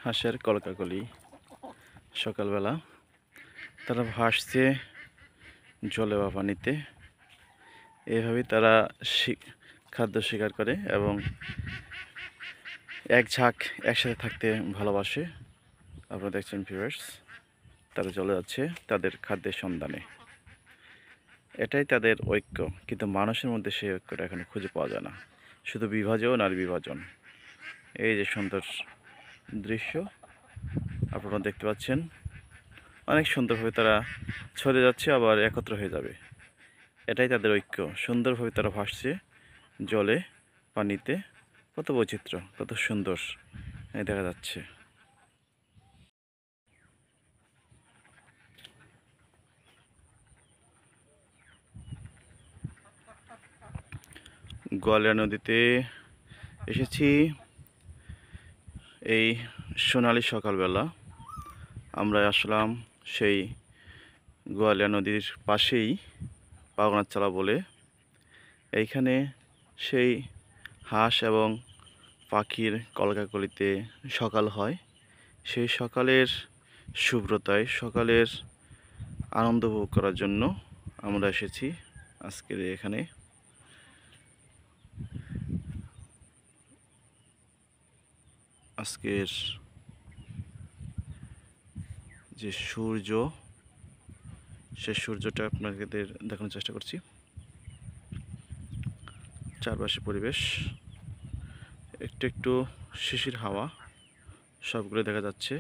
হাঁসের কলকাকলি সকালবেলা তারা ভাসছে জলে বা পানিতে। এভাবেই তারা খাদ্য শিকার করে এবং এক ঝাঁক একসাথে থাকতে ভালোবাসে। আপনারা দেখছেন ভিউয়ার্স, তারা চলে যাচ্ছে তাদের খাদ্যের সন্ধানে। এটাই তাদের ঐক্য, কিন্তু মানুষের মধ্যে সেই ঐক্যটা এখনো খুঁজে পাওয়া যায় না। শুধু বিভাজন আর বিভাজন। এই যে সুন্দর দৃশ্য আপনারা দেখতে পাচ্ছেন, অনেক সুন্দরভাবে তারা ছড়ে যাচ্ছে, আবার একত্র হয়ে যাবে। এটাই তাদের ঐক্য। সুন্দরভাবে তারা ভাসছে জলে, পানিতে। কত বৈচিত্র্য, কত সুন্দর দেখা যাচ্ছে। গোয়ালিয়া নদীতে এসেছি এই সোনালি সকালবেলা। আমরা আসলাম সেই গোয়ালিয়া নদীর পাশেই পাগনারচালা বলে। এইখানে সেই হাঁস এবং পাখির কলকাকলিতে সকাল হয়। সেই সকালের শুভ্রতায়, সকালের আনন্দ উপভোগ করার জন্য আমরা এসেছি আজকের এখানে। আজকের যে সূর্য, সে সূর্যটা আপনাদের দেখানোর চেষ্টা করছি। চারপাশে পরিবেশ, একটু একটু শিশির হাওয়া, সবগুলো দেখা যাচ্ছে।